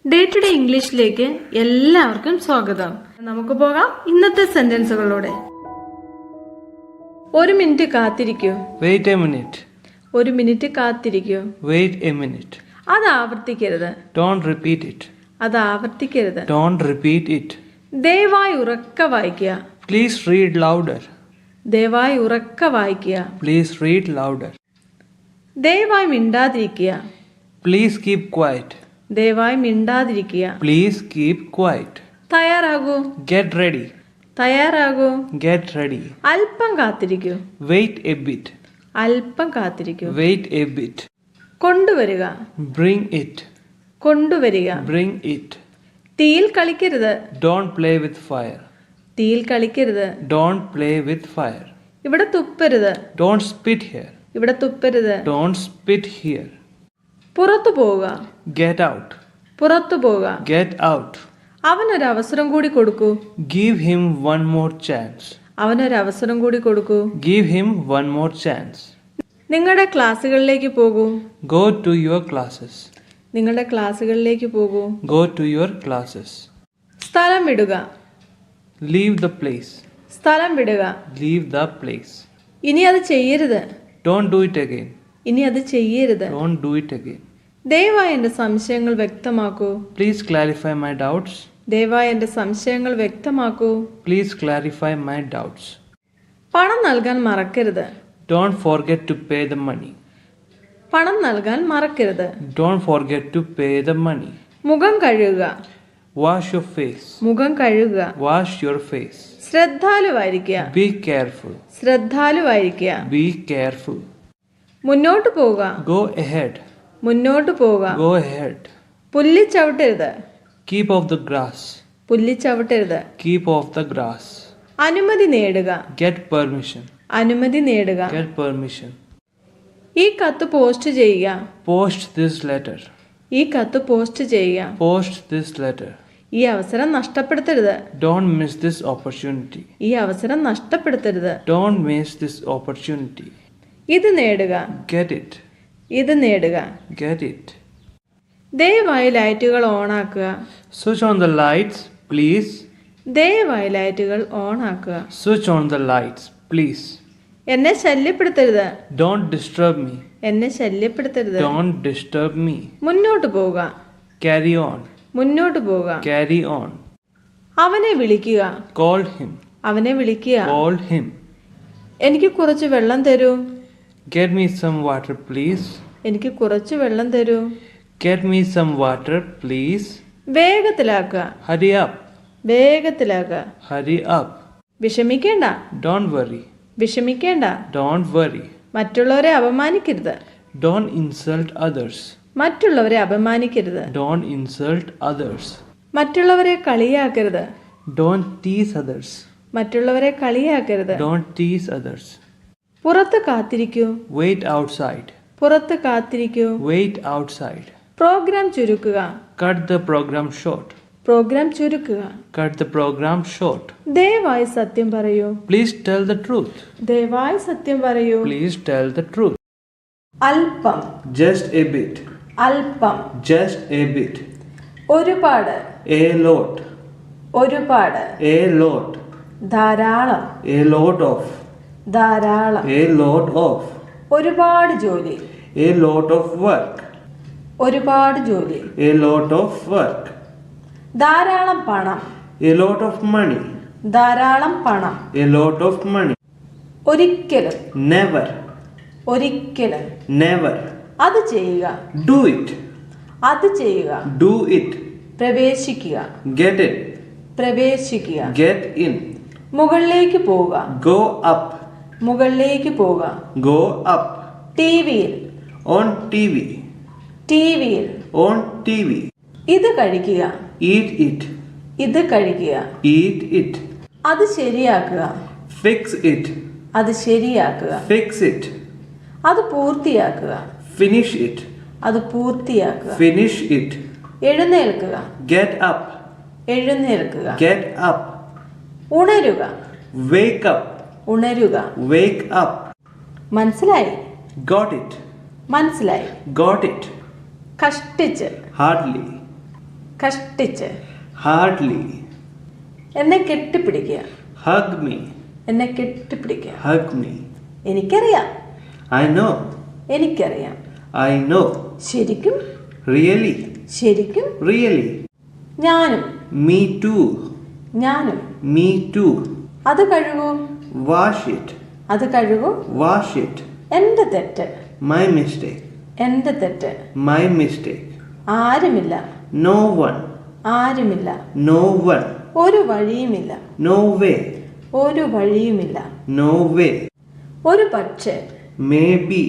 Day to day ഇംഗ്ലീഷിലേക്ക് എല്ലാവർക്കും സ്വാഗതം. നമുക്ക് പോകാം ഇന്നത്തെ സെന്റൻസുകളോടെ. ഒരു മിനിറ്റ് കാത്തിരിക്കൂ. Wait a minute. ഒരു മിനിറ്റ് കാത്തിരിക്കൂ. Wait a minute. അത് ആവർത്തിക്കരുത്. Don't repeat it. അത് ആവർത്തിക്കരുത്. Don't repeat it. ദയവായി ഉറക്കെ വായിക്കുക. Please read louder. ദയവായി ഉറക്കെ വായിക്കുക. Please read louder. ദയവായി മിണ്ടാതിരിക്കുക. Please keep quiet. ദയവായി മിണ്ടാതിരിക്കുക. Please keep quiet. തയ്യാറാകൂ. Get ready. തയ്യാറാകൂ. Get ready. അല്പം കാത്തിരിക്കൂ. Wait a bit. അല്പം കാത്തിരിക്കൂ. Wait a bit. കൊണ്ടുവരിക. Bring it. കൊണ്ടുവരിക. Bring it. തീയിൽ കളിക്കരുത്. Don't play with fire. തീയിൽ കളിക്കരുത്. Don't play with fire. ഇവിടെ തുപ്പരുത്. Don't spit here. ഇവിടെ തുപ്പരുത്. Don't spit here. പുറത്തു പോവുക. Get out. പുറത്തു പോവുക. Get out. അവനൊരു അവസരം കൂടി കൊടുക്കൂ. Give him one more chance. അവനൊരു അവസരം കൂടി കൊടുക്കൂ. Give him one more chance. നിങ്ങളുടെ ക്ലാസ്സുകളിലേക്ക് പോകൂ. Go to your classes. നിങ്ങളുടെ ക്ലാസ്സുകളിലേക്ക് പോകൂ. Go to your classes. സ്ഥലം വിടുക. Leave the place. സ്ഥലം വിടുക. Leave the place. ഇനി അത് ചെയ്യരുത്. Don't do it again. ഇനി അത് ചെയ്യരുത്. Don't do it again. ദയവായി എൻ്റെ സംശയങ്ങൾ വ്യക്തമാക്കൂ. Please clarify my doubts. ദയവായി എൻ്റെ സംശയങ്ങൾ വ്യക്തമാക്കൂ. Please clarify my doubts. പണം നൽകാൻ മറക്കരുത്. Don't forget to pay the money. പണം നൽകാൻ മറക്കരുത്. Don't forget to pay the money. മുഖം കഴുകുക. Wash your face. മുഖം കഴുകുക. Wash your face. ശ്രദ്ധാലുവായിരിക്കുക. Be careful. ശ്രദ്ധാലുവായിരിക്കുക. Be careful. മുന്നോട്ട് പോവുക. Go ahead. മുന്നോട്ട് പോവുക. Go ahead. പുല്ലി ചവിട്ടരുത്. Keep off the grass. പുല്ലി ചവിട്ടരുത്. Keep off the grass. അനുമതി നേടുക. Get permission. അനുമതി നേടുക. Get permission. ഈ കത്ത് പോസ്റ്റ് ചെയ്യുക. Post this letter. ഈ കത്ത് പോസ്റ്റ് ചെയ്യുക. Post this letter. ഈ അവസരം നഷ്ടപ്പെടുത്തരുത്. Don't miss this opportunity. ഈ അവസരം നഷ്ടപ്പെടുത്തരുത്. Don't miss this opportunity. ഇത് നേടുക. Get it. ഇത് നേടുക. Get it. ദയവായി ലൈറ്റുകൾ ഓണാക്കുക. Switch on the lights, please. ദയവായി ലൈറ്റുകൾ ഓണാക്കുക. Switch on the lights, please. എന്നെ ശല്യപ്പെടുത്തരുത്. Don't disturb me. എന്നെ ശല്യപ്പെടുത്തരുത്. Don't disturb me. മുന്നോട്ട് പോവുക. Carry on. മുന്നോട്ട് പോവുക. Carry on. അവനെ വിളിക്കുക. Call him. അവനെ വിളിക്കുക. Call him. എനിക്ക് കുറച്ച് വെള്ളം തരൂ. Get me some water, please. എനിക്ക് കുറച്ച് വെള്ളം തരൂ. Get me some water, please. വേഗത്തിലാക്കുക. Hurry up. വേഗത്തിലാക്കുക. Hurry up. വിഷമിക്കേണ്ട. Don't worry. വിഷമിക്കേണ്ട. Don't worry. മറ്റുള്ളവരെ അപമാനിക്കരുത്. Don't insult others. മറ്റുള്ളവരെ അപമാനിക്കരുത്. Don't insult others. മറ്റുള്ളവരെ കളിയാക്കരുത്. Don't tease others. മറ്റുള്ളവരെ കളിയാക്കരുത്. Don't tease others. പുറത്ത് കാത്തിരിക്കൂ. Wait outside. പുറത്ത് കാത്തിരിക്കൂ. Wait outside. പ്രോഗ്രാം ചുരുക്കുക. Cut the program short. Programme ചുരുക്കുക. Cut the program short. ദയവായി സത്യം പറയൂ. Please tell the truth. ദയവായി സത്യം പറയൂ. Please tell the truth. അല്പം. Just a bit. അല്പം. Just a bit. ഒരുപാട്. A lot. ഒരുപാട്. A lot. ധാരാളം. A lot of. ധാരാളം. A lot of. ഒരുപാട് ജോലി. A lot of work. ഒരുപാട് ജോലി. A lot of work. ധാരാളം പണം. A lot of money. ധാരാളം പണം. A lot of money. ഒരിക്കലും. Never. ഒരിക്കലും. Never. അത് ചെയ്യുക. Do it. അത് ചെയ്യുക. Do it. പ്രവേശിക്കുക. Get it. പ്രവേശിക്കുക. Get in. മുകളിലേക്ക് പോവുക. Go up. മുകളിലേക്ക് പോവുക. Go up. ടിവിയിൽ. On TV. ടിവിയിൽ. On TV. ഇത് കഴിക്കുക. Eat it. ഇത് കഴിക്കുക. Eat it. അത് ശരിയാക്കുക. Fix it. അത് ശരിയാക്കുക. Fix it. അത് പൂർത്തിയാക്കുക. Finish it. അത് പൂർത്തിയാക്കുക. Finish it. എഴുന്നേൽക്കുക. Get up. എഴുന്നേൽക്കുക. Get up. ഉണരുക. Wake up. ഉണരുക. Wake up. മനസ്സിലായി. Got it. മനസ്സിലായി. Got it. കഷ്ടിച്ച്. Hardly. കഷ്ടിച്ച്. Hardly. എന്നെ കെട്ടിപ്പിടിക്കുക. Hug me. എന്നെ കെട്ടിപ്പിടിക്കുക. Hug me. എനിക്കറിയാം. I know. എനിക്കറിയാം. I know. ശരിക്കും. Really. ശരിക്കും. Really. ഞാനും. Me too. ഞാനും. Me too. അത് കഴുകൂ. Wash it. അത് കഴുകൂ. Wash it. എൻ്റെ തെറ്റ്. My mistake. എൻ്റെ തെറ്റ്. My mistake. ആരുമില്ല. No one. ആരുമില്ല. No one. ഒരു വഴിയുമില്ല. No way. ഒരു വഴിയുമില്ല. No way. ഒരു പക്ഷേ. Maybe.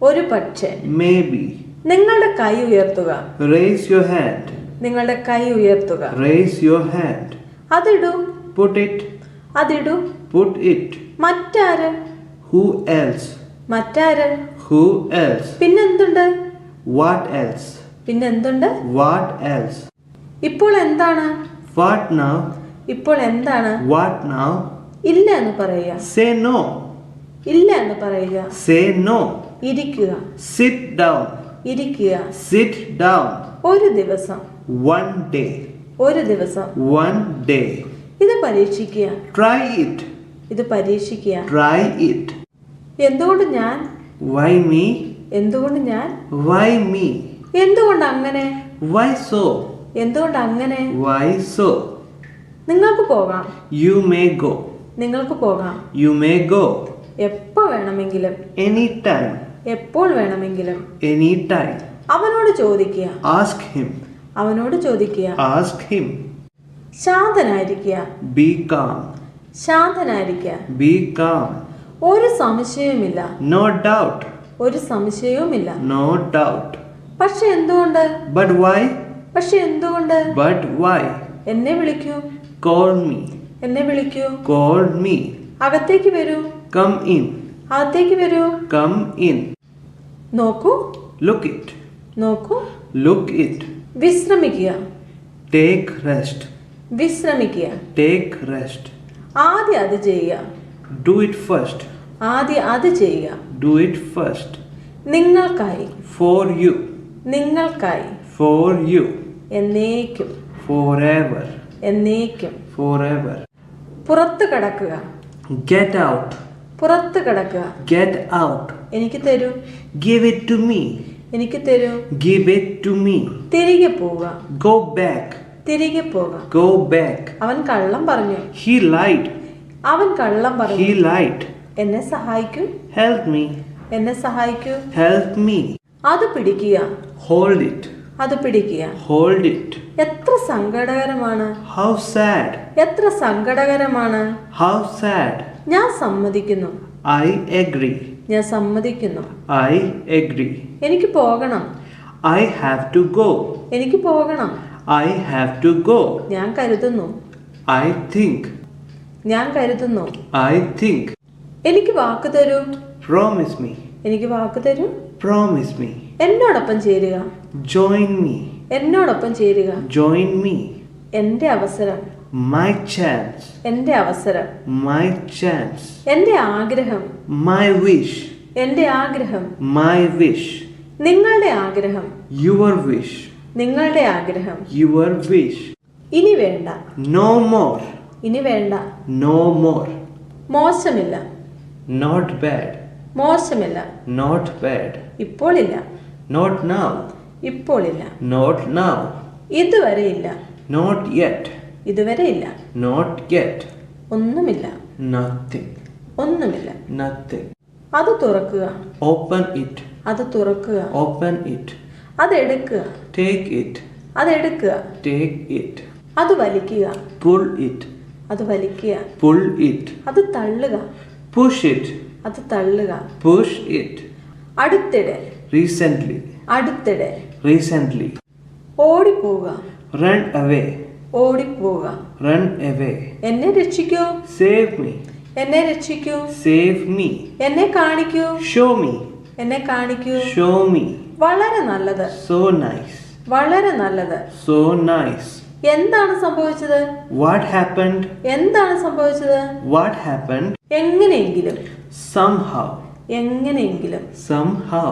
ഒരു പക്ഷേ. Maybe. നിങ്ങളുടെ കൈ ഉയർത്തുക. Raise your hand. നിങ്ങളുടെ കൈ ഉയർത്തുക. Raise your hand. അതിടൂ. Put it. അതിടൂ. Put it. മറ്റാര്? Who else? മറ്റാര്? Who else? പിന്നെന്തുണ്ട്? What else? പിന്നെന്തുണ്ട്? What else? ഇപ്പോൾ എന്താണ്? What now? ഇപ്പോൾ എന്താണ്? What now? ഇല്ല എന്ന് പറയുക. Say no. ഇല്ല എന്ന് പറയുക. Say no. ഇരിക്കുക. Sit down. ഇരിക്കുക. Sit down. ഒരു ദിവസം. One day. ഒരു ദിവസം. One day. ഇത് പരീക്ഷിക്കുക. Try it. ഇത് പരീക്ഷിക്കുക. Try it. എന്തുകൊണ്ട് ഞാൻ? Why me? എന്തുകൊണ്ട് ഞാൻ? Why me? എന്തുകൊണ്ട് അങ്ങനെ? Why so? എന്തുകൊണ്ട് അങ്ങനെ? Why so? നിങ്ങൾക്ക് പോകാം. You may go. നിങ്ങൾക്ക് പോകാം. You may go. എപ്പോ വേണമെങ്കിലും. Anytime. എപ്പോൾ വേണമെങ്കിലും. Anytime. അവനോട് ചോദിക്കുക. Ask him. അവനോട് ചോദിക്കുക. Ask him. ശാന്തനായിരിക്കുക. Be calm. ശാന്തനായിരിക്കുക. Be calm. ഒരു സംശയവുമില്ല. No doubt. ഒരു സംശയവുമില്ല. No doubt. പക്ഷെ എന്തുകൊണ്ട്? But why? പക്ഷെ എന്തുകൊണ്ട്? But why? എന്നെ വിളിക്കൂ. Call me. എന്നെ വിളിക്കൂ. Call me. അകത്തേക്ക് വരൂ. Come in. അകത്തേക്ക് വരൂ. Come in. നോക്കൂ. Look it. നോക്കൂ. Look it. വിശ്രമിക്കുക. Take rest. വിശ്രമിക്കുക. Take rest. ആദ്യം അത് ചെയ്യുക. Do it first. ആദ്യം അത് ചെയ്യുക. Do it first. നിങ്ങൾക്കായി. For you. നിങ്ങൾക്കായി. For you. എന്നേക്കും. Forever. എന്നേക്കും. Forever. പുറത്ത് കിടക്കുക. Get out. പുറത്ത് കിടക്കുക. Get out. എനിക്ക് തരൂ. Give it to me. എനിക്ക് തരൂ. Give it to me. തിരികെ പോവുക. Go back. തിരികെ പോവുക. Go back. അവൻ കള്ളം പറഞ്ഞു. He lied. അവൻ കള്ളം പറഞ്ഞു. He lied. എന്നെ സഹായിക്കൂ. Help me. എന്നെ സഹായിക്കൂ. Help me. അത് പിടിക്കുക. Hold it. അത് പിടിക്കുക. Hold it. എത്ര സങ്കടകരമാണ്. How sad. എത്ര സങ്കടകരമാണ്. How sad. ഞാൻ സമ്മതിക്കുന്നു. I agree. ഞാൻ സമ്മതിക്കുന്നു. I agree. എനിക്ക് പോകണം. I have to go. എനിക്ക് പോകണം. I have to go. ഞാൻ കരുതുന്നു. I think. ഞാൻ കരുതുന്നു. I think. എനിക്ക് വാക്ക് തരൂ. Promise me. എനിക്ക് വാക്ക് തരൂ. Promise me. എന്നോടൊപ്പം ചേരുക. Join me. എന്നോടൊപ്പം ചേരുക. Join me. എൻ്റെ അവസരം. My chance. എൻ്റെ അവസരം. My chance. എൻ്റെ ആഗ്രഹം. My wish. എൻ്റെ ആഗ്രഹം. My wish. നിങ്ങളുടെ ആഗ്രഹം. Your wish. നിങ്ങളുടെ ആഗ്രഹം. Your wish. ഇനി വേണ്ട. No more. ഇനി വേണ്ട. No more. മോശമില്ല. Not bad. മോശമില്ല. Not bad. ഇപ്പോഴില്ല. Not now. ഇപ്പോഴില്ല. Not now. ഇതുവരെ ഇല്ല. Not yet. ഇതുവരെ ഇല്ല. Not yet. ഒന്നുമില്ല. Nothing. ഒന്നുമില്ല. Nothing. അത് തുറക്കുക. Open it. അത് തുറക്കുക. Open it. അതെടുക്കുക. Take it. അതെടുക്കുക. Take it. അത് വലിക്കുക. Pull it. അത് വലിക്കുക. Pull it. അത് തള്ളുക. Push it. അത് തള്ളുക. Push it. അടുത്തിടെ. Recently. അടുത്തിടെ. Recently. ഓടിപ്പോവുക. Run away. ഓടിപ്പോവുക. Run away. എന്നെ രക്ഷിക്കൂ. Save me. എന്നെ രക്ഷിക്കൂ. Save me. എന്നെ കാണിക്കൂ. Show me. എന്നെ കാണിക്കൂ. Show me. വളരെ നല്ലത്. So nice. വളരെ നല്ലത്. So nice. എന്താണ് സംഭവിച്ചത്? What happened? എന്താണ് സംഭവിച്ചത്? What happened? എങ്ങനെയെങ്കിലും. Somehow. എങ്ങനെയെങ്കിലും. Somehow.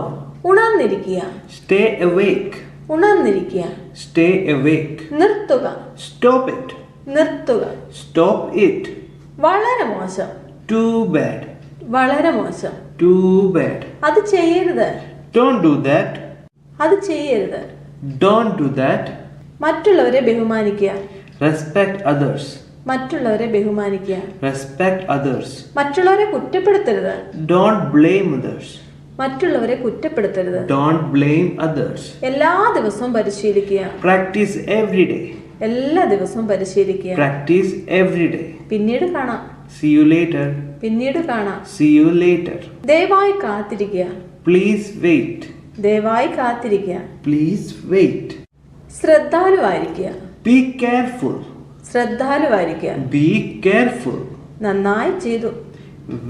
ഉണർന്നിരിക്കുക. Stay awake. ഉണർന്നിരിക്കുക. Stay awake. നിർത്തുക. Stop it. നിർത്തുക. Stop it. വളരെ മോശം. Too bad. വളരെ മോശം. Too bad. അത് ചെയ്യരുത്. Don't do that. അത് ചെയ്യരുത്. Don't do that. മറ്റുള്ളവരെ ബഹുമാനിക്കുക. Respect others. മറ്റുള്ളവരെ ബഹുമാനിക്കുക. Respect others. മറ്റുള്ളവരെ കുറ്റപ്പെടുത്തരുത്. Don't blame others. മറ്റുള്ളവരെ കുറ്റപ്പെടുത്തരുത്. Don't blame others. എല്ലാ ദിവസവും പരിശീലിക്കുക. Practice every day. എല്ലാ ദിവസവും പരിശീലിക്കുക. Practice every day. പിന്നീട് കാണാം. See you later. പിന്നീട് കാണാം. See you later. ദയവായി കാത്തിരിക്കുക. Please wait. ദയവായി കാത്തിരിക്കുക. Please wait. ശ്രദ്ധാലുവായിരിക്കുക. Be careful. ശ്രദ്ധാലുവായിരിക്കുക. Be careful. നന്നായി ചെയ്തു.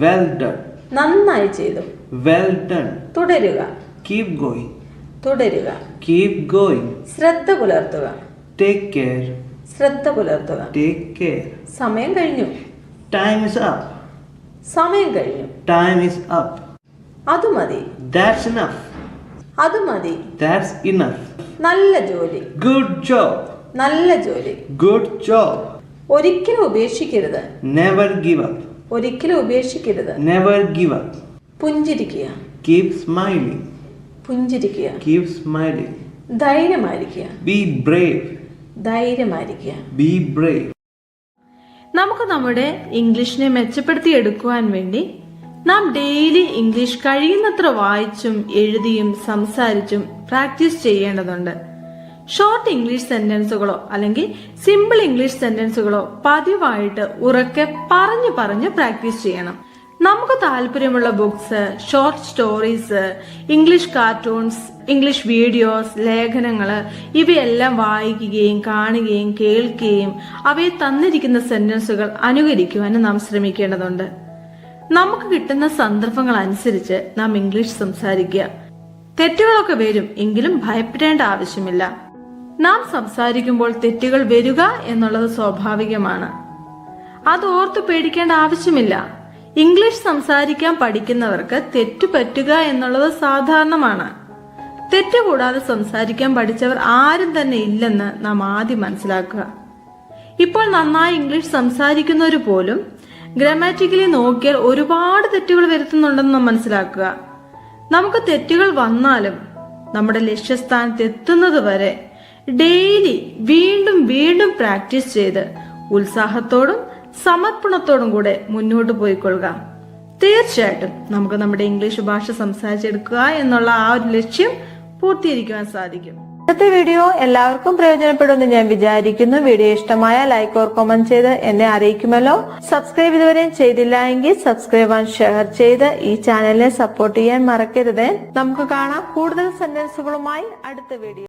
Well done. നന്നായി ചെയ്തു. Well done. തുടരുക. Keep going. തുടരുക. Keep going. ശ്രദ്ധ പുലർത്തുക. Take care. ശ്രദ്ധ പുലർത്തുക. Take care. സമയം കഴിഞ്ഞു. Time is up. സമയം കഴിഞ്ഞു. Time is up. അത് മതി. That's enough. അത് മതി. That's enough. നല്ല ജോലി. Good job. നല്ല ജോലി. Good job. ഒരിക്കലും ഉപേക്ഷിക്കരുത്. Never give up. ഒരിക്കലും ഉപേക്ഷിക്കരുത്. Never give up. പുഞ്ചിരിക്കുക. Keep smiling. പുഞ്ചിരിക്കുക. Keep smiling. ധൈര്യമായിരിക്കുക. Be brave. ധൈര്യമായിരിക്കുക. Be brave. നമുക്ക് നമ്മുടെ ഇംഗ്ലീഷിനെ മെച്ചപ്പെടുത്തി എടുക്കുവാൻ വേണ്ടി നാം ഡെയിലി ഇംഗ്ലീഷ് കഴിയുന്നത്ര വായിച്ചും എഴുതിയും സംസാരിച്ചും പ്രാക്ടീസ് ചെയ്യേണ്ടതുണ്ട്. ഷോർട്ട് ഇംഗ്ലീഷ് സെന്റൻസുകളോ അല്ലെങ്കിൽ സിമ്പിൾ ഇംഗ്ലീഷ് സെന്റൻസുകളോ പതിവായിട്ട് ഉറക്കെ പറഞ്ഞു പറഞ്ഞ് പ്രാക്ടീസ് ചെയ്യണം. നമുക്ക് താല്പര്യമുള്ള books, short stories, English cartoons, English videos, ലേഖനങ്ങള് ഇവയെല്ലാം വായിക്കുകയും കാണുകയും കേൾക്കുകയും അവയെ തന്നിരിക്കുന്ന സെന്റൻസുകൾ അനുകരിക്കുവാനും നാം ശ്രമിക്കേണ്ടതുണ്ട്. നമുക്ക് കിട്ടുന്ന സന്ദർഭങ്ങൾ അനുസരിച്ച് നാം ഇംഗ്ലീഷ് സംസാരിക്കുക. തെറ്റുകളൊക്കെ വരും, എങ്കിലും ഭയപ്പെടേണ്ട ആവശ്യമില്ല. നാം സംസാരിക്കുമ്പോൾ തെറ്റുകൾ വരിക എന്നുള്ളത് സ്വാഭാവികമാണ്. അത് ഓർത്ത് പേടിക്കേണ്ട ആവശ്യമില്ല. ഇംഗ്ലീഷ് സംസാരിക്കാൻ പഠിക്കുന്നവർക്ക് തെറ്റു പറ്റുക എന്നുള്ളത് സാധാരണമാണ്. തെറ്റുകൂടാതെ സംസാരിക്കാൻ പഠിച്ചവർ ആരും തന്നെ ഇല്ലെന്ന് നാം ആദ്യം മനസ്സിലാക്കുക. ഇപ്പോൾ നന്നായി ഇംഗ്ലീഷ് സംസാരിക്കുന്നവർ പോലും ഗ്രാമാറ്റിക്കലി നോക്കിയാൽ ഒരുപാട് തെറ്റുകൾ വരുത്തുന്നുണ്ടെന്ന് നാം മനസ്സിലാക്കുക. നമുക്ക് തെറ്റുകൾ വന്നാലും നമ്മുടെ ലക്ഷ്യസ്ഥാനത്ത് എത്തുന്നത് വരെ ഡെയിലി വീണ്ടും വീണ്ടും പ്രാക്ടീസ് ചെയ്ത് ഉത്സാഹത്തോടും സമർപ്പണത്തോടും കൂടെ മുന്നോട്ട് പോയിക്കൊള്ളുക. തീർച്ചയായിട്ടും നമുക്ക് നമ്മുടെ ഇംഗ്ലീഷ് ഭാഷ സംസാരിച്ചെടുക്കുക എന്നുള്ള ആ ഒരു ലക്ഷ്യം പൂർത്തീകരിക്കുവാൻ സാധിക്കും. ഇന്നത്തെ വീഡിയോ എല്ലാവർക്കും പ്രയോജനപ്പെടുമെന്ന് ഞാൻ വിചാരിക്കുന്നു. വീഡിയോ ഇഷ്ടമായ ലൈക്ക് ഓർ കമന്റ് ചെയ്ത് എന്നെ അറിയിക്കുമല്ലോ. സബ്സ്ക്രൈബ് ഇതുവരെയും ചെയ്തില്ല എങ്കിൽ സബ്സ്ക്രൈബ് ആൻഡ് ഷെയർ ചെയ്ത് ഈ ചാനലിനെ സപ്പോർട്ട് ചെയ്യാൻ മറക്കരുത്. നമുക്ക് കാണാം കൂടുതൽ സെന്റൻസുകളുമായി അടുത്ത വീഡിയോ.